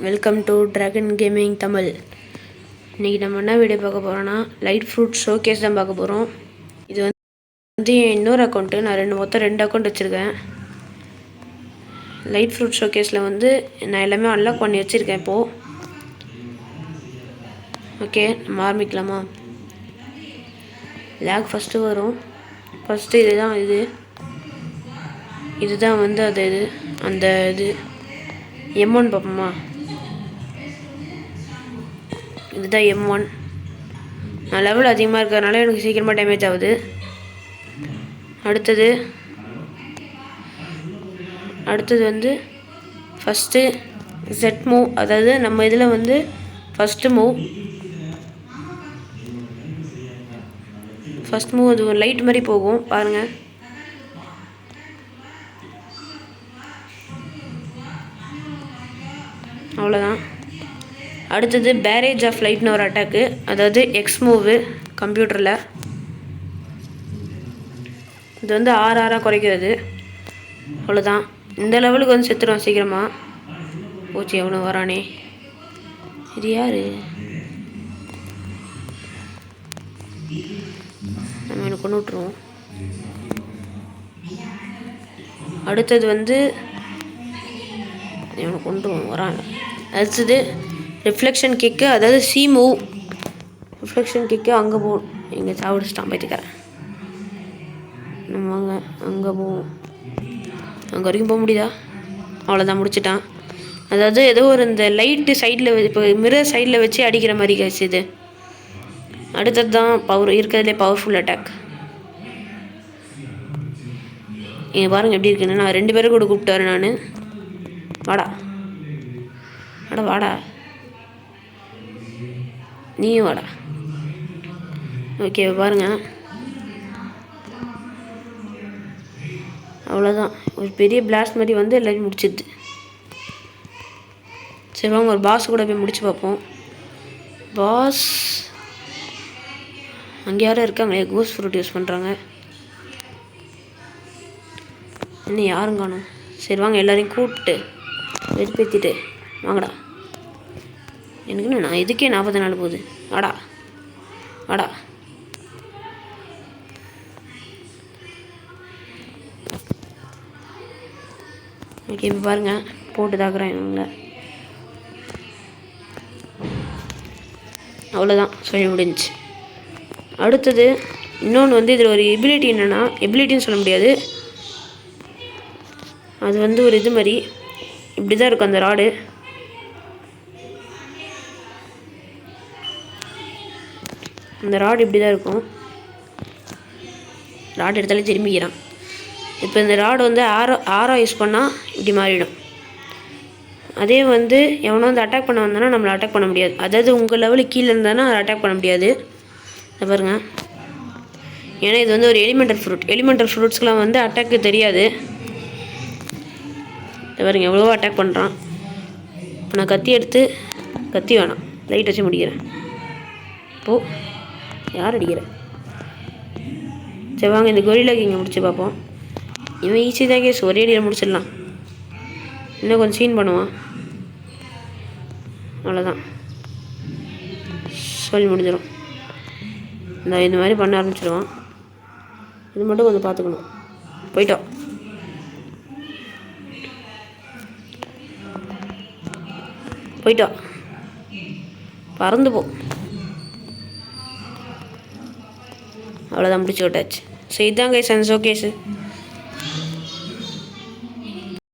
Welcome to dragon gaming Tamil. இன்றைக்கி நம்ம என்ன வீடியோ பார்க்க போகிறோன்னா லைட் ஃப்ரூட் ஷோகேஸ் தான் பார்க்க போகிறோம். இது வந்து என் இன்னொரு அக்கௌண்ட்டு. நான் மொத்தம் 2 அக்கௌண்ட் வச்சுருக்கேன். லைட் ஃப்ரூட் ஷோகேஸில் வந்து நான் எல்லாமே அன்லாக் பண்ணி வச்சுருக்கேன் இப்போது. ஓகே, நம்ம ஆரம்பிக்கலாமா? லேக் ஃபஸ்ட்டு வரும். ஃபஸ்ட்டு இதுதான் வந்து அந்த இது M1 பார்ப்போமா? இதுதான் M1. நான் லெவல் அதிகமாக இருக்கிறதுனால எனக்கு சீக்கிரமாக டேமேஜ் ஆகுது. அடுத்தது வந்து ஃபஸ்ட்டு Z மூவ், அதாவது நம்ம இதில் வந்து ஃபஸ்ட்டு மூவ் அது ஒரு லைட் மாதிரி போகும் பாருங்கள். அவ்வளோதான். அடுத்தது பேரேஜ் ஆஃப் லைட்னு ஒரு அட்டாக்கு, அதாவது எக்ஸ் மூவு கம்ப்யூட்டரில். இது வந்து 6 குறைக்கிறது. அவ்வளோதான். இந்த லெவலுக்கு வந்து செத்துடும் சீக்கிரமாக. போச்சு, எவனோ வரானே. இது யார்? நம்ம எனக்கு கொண்டு விட்ருவோம். அடுத்தது வந்து இவனை கொண்டு வராங்க. அடுத்தது ரிஃப்ளெக்ஷன் கிக்கு, அதாவது சி மூவ். ரிஃப்ளெக்ஷன் கிக்கு அங்கே போகும். இங்கே சாப்பிடுச்சிட்டான் பைத்துக்கிறேன். நம்ம அங்கே போவோம். அங்கே வரைக்கும் போக முடியுதா? அவ்வளோதான், முடிச்சிட்டான். அதாவது ஏதோ ஒரு இந்த லைட்டு சைடில் இப்போ மிரர் சைடில் வச்சு அடிக்கிற மாதிரி காய்ச்சி இது. அடுத்தது தான் இருக்கிறதுலே பவர்ஃபுல் அட்டாக். இங்கே பாருங்கள் எப்படி இருக்குன்னு. நான் 2 பேரும் கூட கூப்பிட்டு வரேன். நான் வாடா நீயும் வாடா. ஓகே, பாருங்கள். அவ்வளோதான். ஒரு பெரிய பிளாஸ்ட் மாதிரி வந்து எல்லாத்தையும் முடிச்சிடுது. சரி வாங்க, ஒரு பாஸ் கூட போய் முடிச்சு பார்ப்போம். பாஸ் அங்கே யாரும் இருக்காங்களே, கோஸ் ஃப்ரூட் யூஸ் பண்ணுறாங்க. இன்னும் யாரும் காணும். சரி வாங்க, எல்லோரையும் கூப்பிட்டு வெறுப்பேற்றிட்டு வாங்கடா. எனக்குன்னு நான் இதுக்கே 44 போகுது. வாடா. ஓகே, இப்போ பாருங்கள், போட்டு தாக்குறேன் இவங்கள. அவ்வளோதான், சொல்லி முடிஞ்சிச்சு. அடுத்தது இன்னொன்று வந்து இதில் ஒரு எபிலிட்டி என்னென்னா, எபிலிட்டின்னு சொல்ல முடியாது, அது வந்து ஒரு இது மாதிரி இப்படி தான் இருக்கும். அந்த ராடு இப்படி தான் இருக்கும். ராடு எடுத்தாலே திரும்பிக்கிறான். இப்போ இந்த ராடு வந்து ஆரோ யூஸ் பண்ணால் இப்படி மாறிடும். அதே வந்து எவனோ வந்து அட்டாக் பண்ண வந்தானா நம்மளை அட்டாக் பண்ண முடியாது. அதாவது உங்கள் லெவலுக்கு கீழே இருந்தானா அதை அட்டாக் பண்ண முடியாது. இதை பாருங்கள். ஏன்னா இது வந்து ஒரு எலிமெண்டல் ஃப்ரூட்ஸ்க்கெலாம் வந்து அட்டாக்கு தெரியாது. இதை பாருங்கள், எவ்வளவோ அட்டாக் பண்ணுறான். இப்போ நான் கத்தி வேணாம், லைட் வச்சு முடிக்கிறேன். இப்போது யார் அடிக்கிறேன்? சரி வாங்க, இந்த கொரில்லாக்கு இங்கே முடிச்சு பார்ப்போம். இவன் ஈஸி தான் கேஸ், ஒரே அடியில் முடிச்சிடலாம். இன்னும் கொஞ்சம் சீன் பண்ணுவான். அவ்வளோதான், சொல்லி முடிஞ்சிடும். இந்த மாதிரி பண்ண ஆரம்பிச்சிடுவான். இது மட்டும் கொஞ்சம் பார்த்துக்கணும். போயிட்டோம். பறந்து போ. அவ்வளோதான், முடிச்சு விட்டாச்சு. ஸோ இதுதான் கைஸ் அந்த ஷோகேஸு.